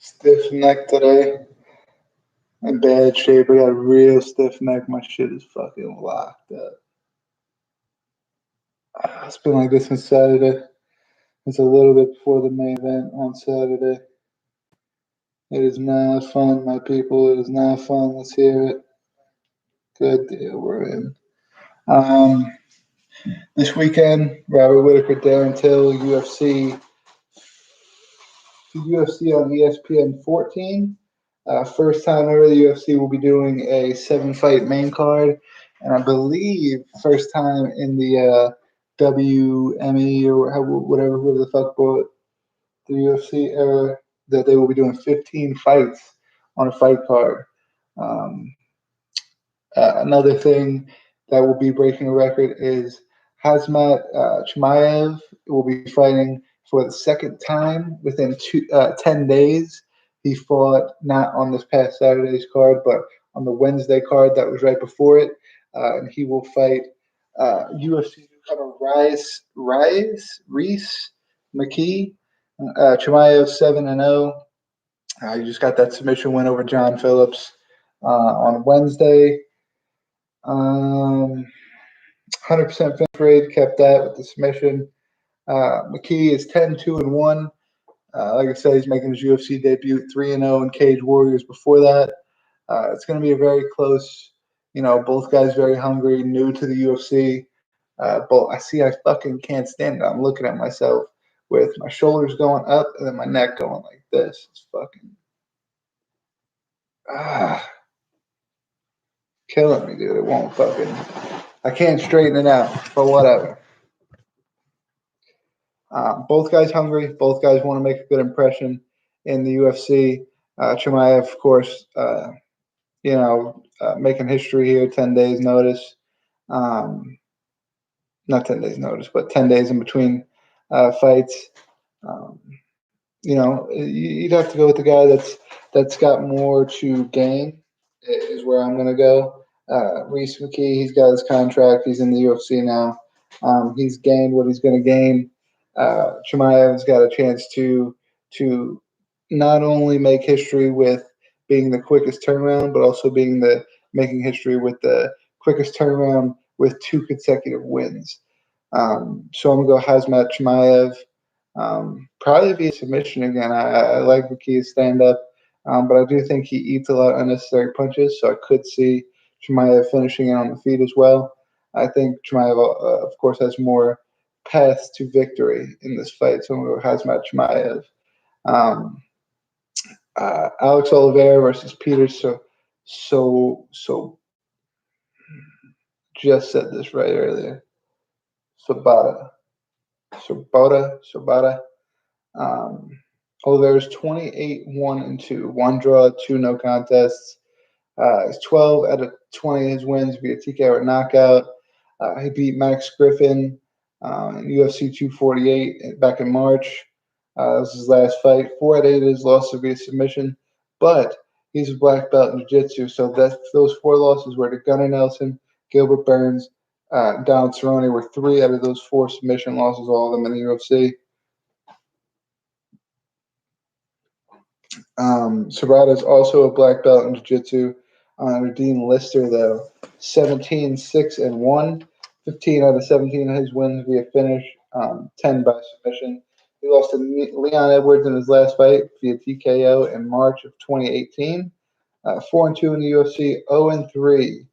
Stiff neck today. In bad shape. I got a real stiff neck. My shit is fucking locked up. It's been like this since Saturday. It's a little bit before the main event on Saturday. It is not fun, my people. It is not fun. Let's hear it. Good deal. We're in. This weekend, Robert Whittaker, Darren Till, UFC on ESPN 14. First time ever the UFC will be doing a 7-fight main card, and I believe first time in the WME or whatever the fuck brought the UFC era that they will be doing 15 fights on a fight card. Another thing that will be breaking a record is Hazmat Chimaev will be fighting for the second time within 10 days. He fought not on this past Saturday's card, but on the Wednesday card that was right before it. And he will fight UFC newcomer Reese McKee. Chimaev 7-0. He just got that submission win over John Phillips on Wednesday. 100% finish rate, kept that with the submission. McKee is 10-2-1. Like I said, he's making his UFC debut 3-0 in Cage Warriors before that. It's going to be a very close, both guys very hungry, new to the UFC. But I fucking can't stand it. I'm looking at myself with my shoulders going up and then my neck going like this. It's fucking killing me, dude. It won't fucking. I can't straighten it out, but whatever. Both guys hungry. Both guys want to make a good impression in the UFC. Chimaev, of course, making history here. 10 days notice. Not 10 days notice, but 10 days in between fights. You'd have to go with the guy that's got more to gain. Is where I'm gonna go. Reese McKee, he's got his contract. He's in the UFC now. He's gained what he's going to gain. Chimaev's got a chance to not only make history with being the quickest turnaround, but also making history with the quickest turnaround with 2 consecutive wins. So I'm gonna go Hazmat Chimaev. Probably via submission again. I like McKee's stand up. But I do think he eats a lot of unnecessary punches, so I could see Chimaev finishing it on the feet as well. I think Chimaev, of course, has more paths to victory in this fight, so I'm going to go Hazmat Chimaev. Alex Oliveira versus Peter so just said this right earlier. Sabata. Oliveira's 28-1-2, 1 draw, 2 no contests. He's 12 out of 20 of his wins via TKO or knockout. He beat Max Griffin in UFC 248 back in March. That was his last fight. 4 out of 8 of his losses via submission, but he's a black belt in jiu-jitsu, so those 4 losses were to Gunnar Nelson, Gilbert Burns, Donald Cerrone were 3 out of those 4 submission losses, all of them in the UFC. Sabata is also a black belt in jiu-jitsu. Under Dean Lister, though, 17-6-1, 15 out of 17 of his wins via finish, 10 by submission. He lost to Leon Edwards in his last fight via TKO in March of 2018. 4-2 in the UFC, 0-3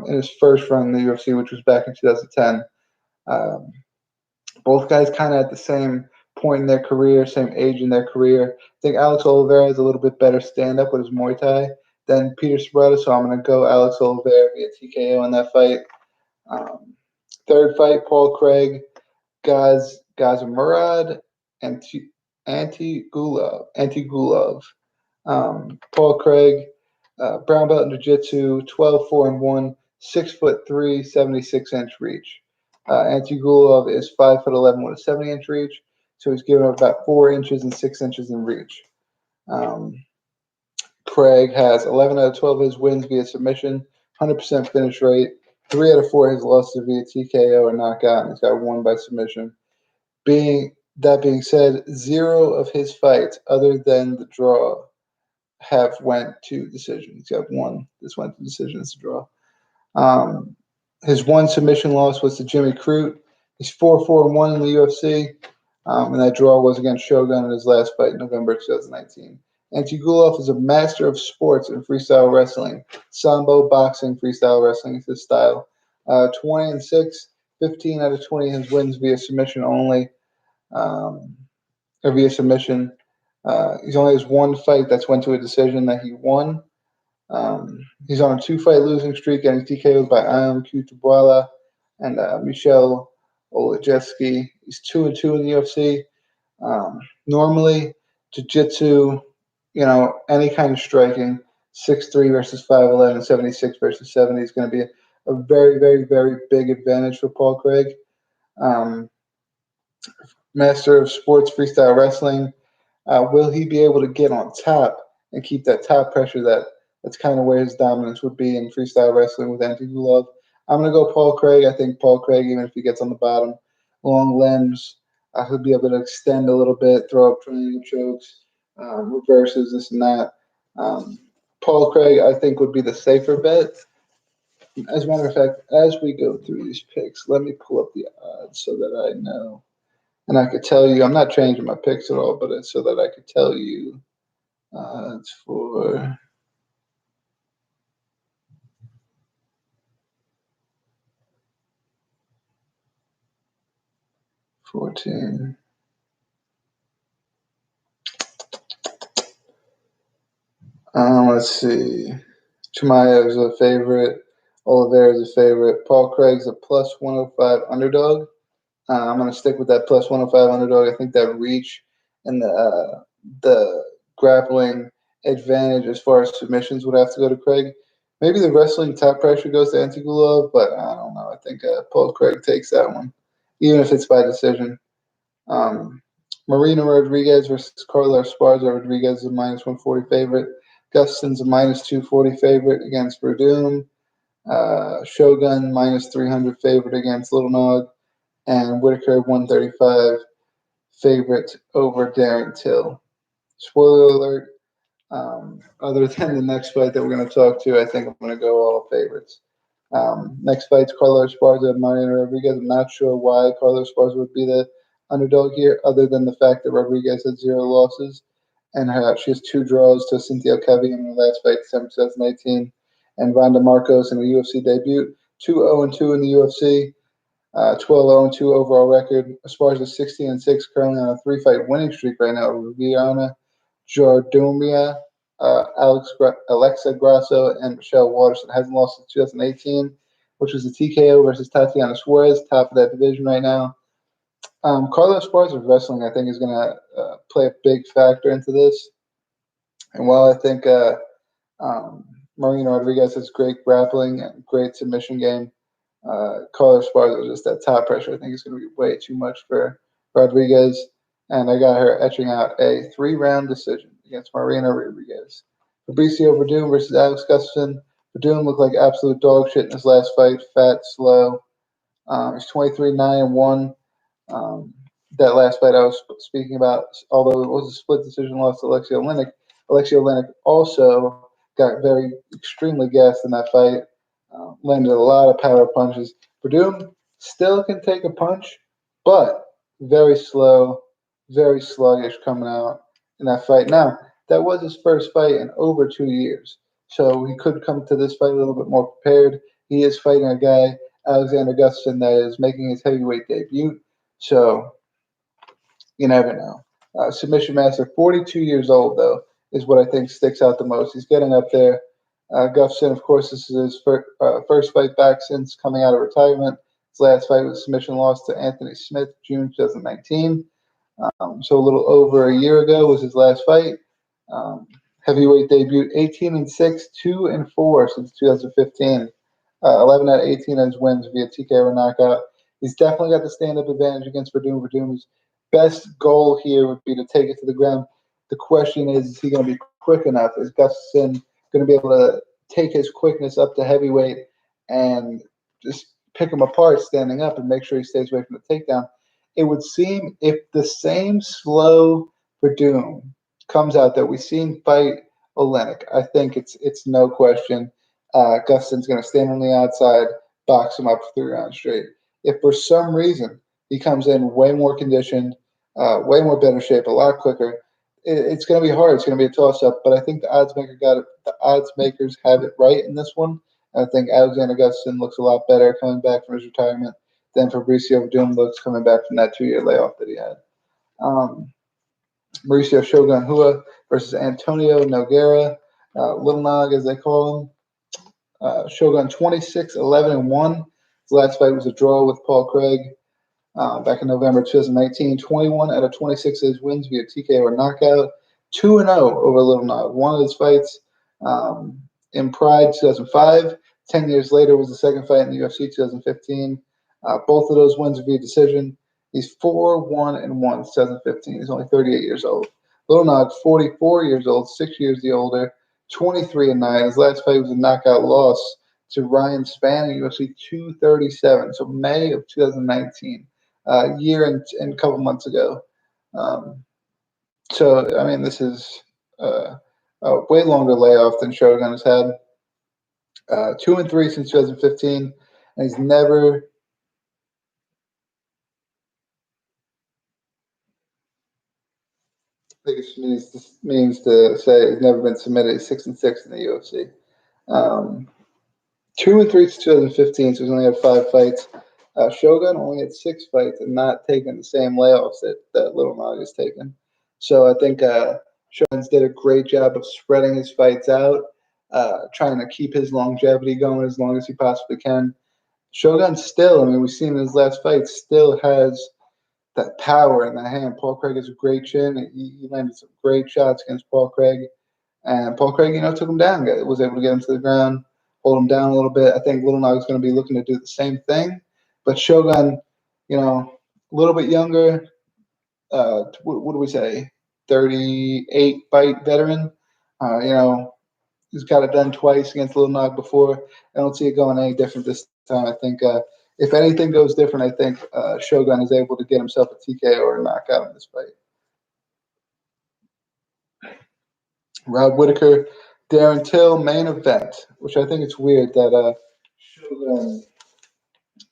in his first run in the UFC, which was back in 2010. Both guys kind of at the same point in their career, same age in their career. I think Alex Oliveira has a little bit better stand-up with his Muay Thai than Peter Sabata, so I'm going to go Alex Oliveira via TKO in that fight. Third fight, Paul Craig, Gazimurad, Antigulov. Paul Craig, brown belt in jiu-jitsu, 12-4-1, 6'3", 76-inch reach. Antigulov is 5'11" with a 70-inch reach, so he's given up about 4 inches and 6 inches in reach. Craig has 11 out of 12 of his wins via submission, 100% finish rate. 3 out of 4 of his losses via TKO or knockout, and he's got 1 by submission. Being That being said, 0 of his fights, other than the draw, have went to decision. He's got one. This went to decision. It's a draw. Um, his one submission loss was to Jimmy Crute. He's 4-4-1 in the UFC, and that draw was against Shogun in his last fight in November 2019. Antigulov is a master of sports in freestyle wrestling. Sambo, boxing, freestyle wrestling is his style. 20-6, 15 out of 20 his wins via submission only, or via submission. He's only has one fight that's went to a decision that he won. He's on a 2-fight losing streak, getting TKO'd by Ion Cutubuala and Michel Olajewski. He's 2-2 in the UFC. Normally, jiu-jitsu, any kind of striking, 6'3 versus 5'11, 76 versus 70 is going to be a very, very, very big advantage for Paul Craig. Master of sports freestyle wrestling. Will he be able to get on top and keep that top pressure? That's kind of where his dominance would be in freestyle wrestling with Antigulov. I'm going to go Paul Craig. I think Paul Craig, even if he gets on the bottom, long limbs, he'll be able to extend a little bit, throw up triangle chokes, reverses, this and that. Paul Craig, I think, would be the safer bet. As a matter of fact, as we go through these picks, let me pull up the odds so that I know. And I could tell you, I'm not changing my picks at all, but it's so that I could tell you it's for 14. Let's see. Chimaev is a favorite. Oliveira is a favorite. Paul Craig's a plus 105 underdog. I'm going to stick with that plus 105 underdog. I think that reach and the grappling advantage as far as submissions would have to go to Craig. Maybe the wrestling top pressure goes to Antigulov, but I don't know. I think Paul Craig takes that one, even if it's by decision. Marina Rodriguez versus Carla Esparza. Rodriguez is a minus 140 favorite. Gustafson's a minus 240 favorite against Verdum. Shogun minus 300 favorite against Little Nog. And Whittaker 135 favorite over Darren Till. Spoiler alert, other than the next fight that we're going to talk to, I think I'm going to go all favorites. Next fight's Carlos Esparza and Mariano Rodriguez. I'm not sure why Carlos Esparza would be the underdog here, other than the fact that Rodriguez had 0 losses, and she has 2 draws to Cynthia Kevin in her last fight, December 2018, and Ronda Marcos in her UFC debut. 2-0-2 in the UFC, 12-0-2 overall record. Esparza 16-6, currently on a 3-fight winning streak right now. Viviana Jardomia, Alexa Grasso, and Michelle Waterson. Hasn't lost since 2018, which was the TKO versus Tatiana Suarez, top of that division right now. Carlos Esparza's wrestling, I think, is going to play a big factor into this. And while I think Marina Rodriguez has great grappling and great submission game, Carlos Esparza is just that top pressure. I think it's going to be way too much for Rodriguez. And I got her etching out a 3-round decision against Marina Rodriguez. Fabricio Verdum versus Alex Gustafsson. Verdum looked like absolute dog shit in his last fight. Fat, slow. He's 23-9-1. That last fight I was speaking about, although it was a split decision loss to Alexei Oleinik, Alexei Oleinik also got very extremely gassed in that fight. Landed a lot of power punches. Verdum still can take a punch, but very slow, very sluggish coming out in that fight. Now, that was his first fight in over 2 years, so he could come to this fight a little bit more prepared. He is fighting a guy, Alexander Gustafsson, that is making his heavyweight debut, so you never know. Submission master, 42 years old, though, is what I think sticks out the most. He's getting up there. Gustafsson, of course, this is his first fight back since coming out of retirement. His last fight was a submission loss to Anthony Smith, June 2019. So a little over a year ago was his last fight. Heavyweight debut, 18-6, 2-4 since 2015. 11 out of 18 of his wins via TKO or knockout. He's definitely got the stand-up advantage against Verdum. Verdum's best goal here would be to take it to the ground. The question is he going to be quick enough? Is Gustafsson going to be able to take his quickness up to heavyweight and just pick him apart standing up and make sure he stays away from the takedown? it would seem if the same slow Verdum comes out that we seen fight Olenek, I think it's no question. Gustin's going to stand on the outside, box him up for 3 rounds straight. If for some reason he comes in way more conditioned, way more better shape, a lot quicker, it's going to be hard. It's going to be a toss up. But I think the odds maker got it. The odds makers have it right in this one. I think Alexander Gustin looks a lot better coming back from his retirement than Fabricio Verdum looks coming back from that 2 year layoff that he had. Mauricio Shogun Hua versus Antonio Nogueira, Little Nog as they call him. Shogun 26-11-1. His last fight was a draw with Paul Craig back in November 2019. 21 out of 26 of his wins via TKO or knockout. 2-0 over Little Nog. One of his fights in Pride 2005. 10 years later was the second fight in the UFC 2015. Both of those wins via decision. He's 4-1-1 2015. He's only 38 years old. Little Nog, 44 years old, 6 years the older, 23-9. His last fight was a knockout loss to Ryan Spann in UFC 237. So May of 2019, a year and a couple months ago. So I mean, this is a way longer layoff than Shogun has had. 2-3 since 2015, and he's never. I think it means to say he's never been submitted. He's 6-6 in the UFC. 2-3 since 2015, so he's only had 5 fights. Shogun only had 6 fights and not taken the same layoffs that Little Nog has taken. So I think Shogun's did a great job of spreading his fights out, trying to keep his longevity going as long as he possibly can. Shogun still, I mean, we've seen in his last fight, still has that power in the hand. Paul Craig has a great chin. He landed some great shots against Paul Craig. And Paul Craig, took him down, was able to get him to the ground, hold him down a little bit. I think Little Nog is going to be looking to do the same thing. But Shogun, a little bit younger, what do we say, 38 fight veteran. He's got it done twice against Little Nog before. I don't see it going any different this time. I think if anything goes different, I think Shogun is able to get himself a TKO or a knockout in this fight. Rob Whittaker, Darren Till, main event, which I think it's weird that Shogun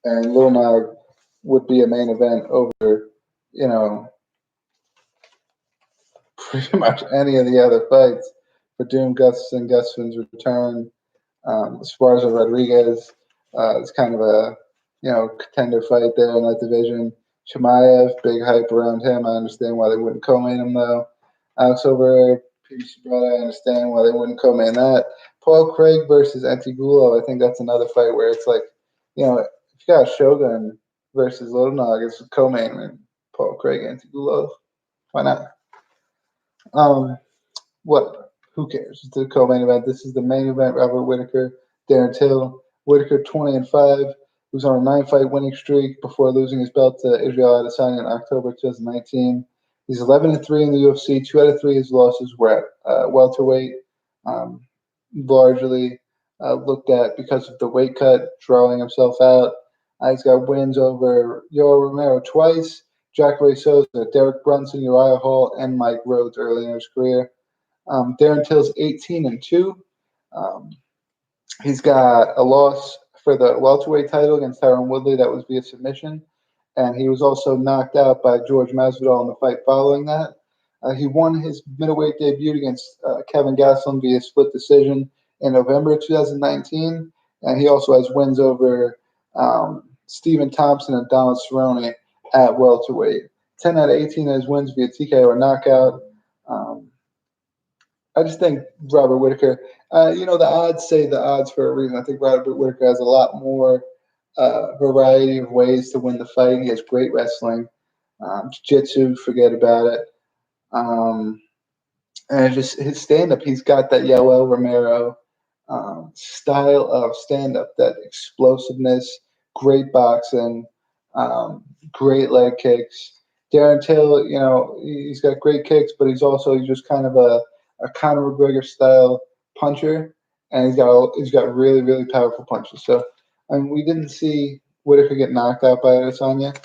and Lil Nog would be a main event over, pretty much any of the other fights. For Doom Gustin's return, Esparza Rodriguez is kind of a contender fight there in that division. Chimaev, big hype around him. I understand why they wouldn't co-main him though. Alex over Peter Sabrata, I understand why they wouldn't co-main that. Paul Craig versus Antigulov, I think that's another fight where it's like, if you got Shogun versus Little Nog, it's co-main and Paul Craig Antigulov. Why not? What? Who cares? It's the co-main event. This is the main event. Robert Whittaker, Darren Till. Whittaker 20-5, who's on a 9-fight winning streak before losing his belt to Israel Adesanya in October 2019. He's 11-3 in the UFC. 2 out of 3 of his losses were at welterweight, largely looked at because of the weight cut, drawing himself out. He's got wins over Yoel Romero twice, Jacare Souza, Derek Brunson, Uriah Hall, and Mike Rhodes early in his career. Darren Till's 18-2. He's got a loss for the welterweight title against Tyron Woodley. That was via submission. And he was also knocked out by George Masvidal in the fight following that. He won his middleweight debut against Kevin Gastelum via split decision in November 2019. And he also has wins over Stephen Thompson and Donald Cerrone at welterweight. 10 out of 18 of his wins via TKO or knockout. I just think Robert Whittaker, the odds say the odds for a reason. I think Robert Whittaker has a lot more variety of ways to win the fight. He has great wrestling. Jiu-jitsu, forget about it. And just his stand-up, he's got that Yoel Romero style of stand-up, that explosiveness, great boxing, great leg kicks. Darren Till, he's got great kicks, but he's just kind of a Conor McGregor style puncher, and he's got really, really powerful punches. So, we didn't see Whittaker get knocked out by Adesanya,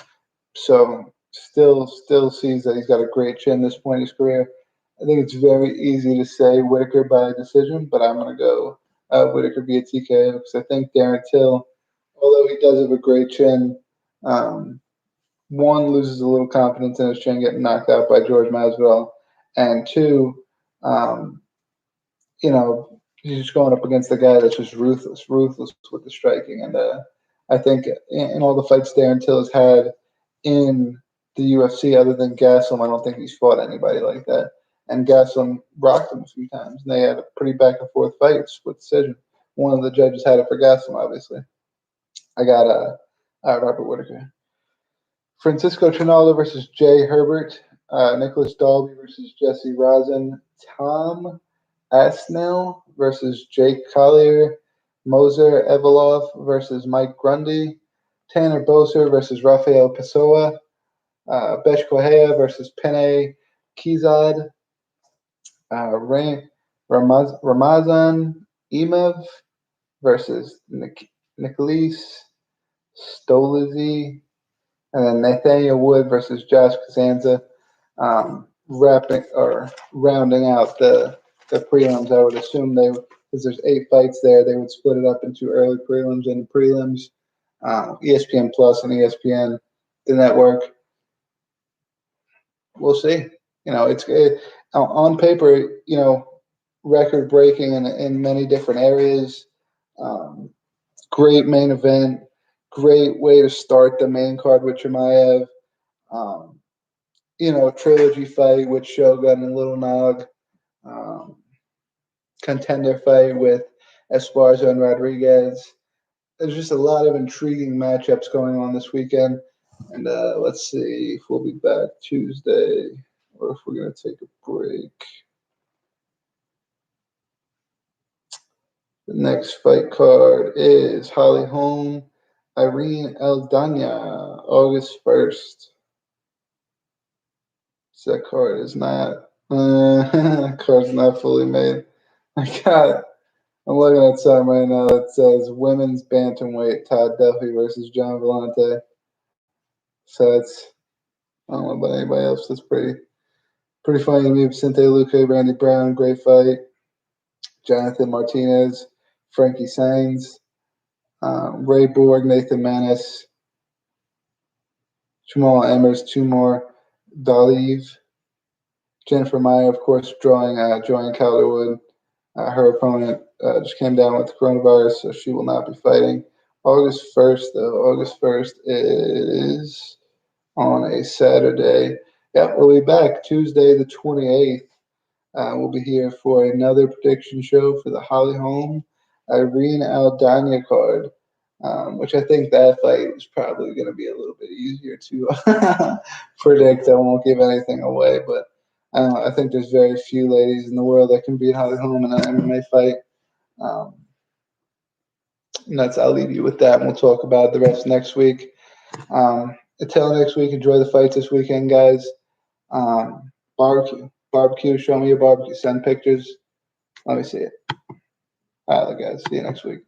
so still sees that he's got a great chin at this point in his career. I think it's very easy to say Whittaker by decision, but I'm going to go Whittaker via TKO because I think Darren Till, although he does have a great chin, um, one, loses a little confidence in his chin getting knocked out by George Masvidal, and two, um, he's just going up against a guy that's just ruthless with the striking. And I think in all the fights Darren Till has had in the UFC, other than Gaslam, I don't think he's fought anybody like that. And Gaslam rocked him a few times, and they had a pretty back and forth fight, split decision. One of the judges had it for Gaslam, obviously. I got Robert Whittaker. Francisco Trinaldo versus Jay Herbert. Nicholas Dalby versus Jesse Rosen. Tom Asnell versus Jake Collier. Moser Evolov versus Mike Grundy. Tanner Boser versus Rafael Pessoa. Besh Correa versus Pene Kizad. Ramazan Imev versus Nicholas Stolizy. And then Nathaniel Wood versus Josh Costanza, rounding out the prelims. I would assume because there's 8 fights there, they would split it up into early prelims and prelims. ESPN Plus and ESPN, the network. We'll see. It's on paper, record breaking in many different areas. Great main event. Great way to start the main card with Chimaev. Trilogy fight with Shogun and Little Nog. Contender fight with Esparza and Rodriguez. There's just a lot of intriguing matchups going on this weekend. And let's see if we'll be back Tuesday or if we're going to take a break. The next fight card is Holly Holm, Irene Aldana, August 1st. So that card is not card's not fully made. I'm looking at something right now that says women's bantamweight Todd Duffy versus John Vellante. So I don't know about anybody else. That's pretty funny to me. Vicente Luque, Randy Brown, great fight. Jonathan Martinez, Frankie Sainz, Ray Borg, Nathan Manis, Jamal Emmers, two more, Daliv, Jennifer Meyer, of course, drawing Calderwood. Her opponent just came down with coronavirus, so she will not be fighting. August 1st, though. August 1st is on a Saturday. Yep, we'll be back Tuesday the 28th. We'll be here for another prediction show for the Holly Holm Irene Aldana card, which I think that fight is probably going to be a little bit easier to predict. I won't give anything away, but I think there's very few ladies in the world that can beat Holly Holm in an MMA fight. And I'll leave you with that, and we'll talk about the rest next week. Until next week, enjoy the fights this weekend, guys. Barbecue. Show me your barbecue. Send pictures. Let me see it. All right, guys. See you next week.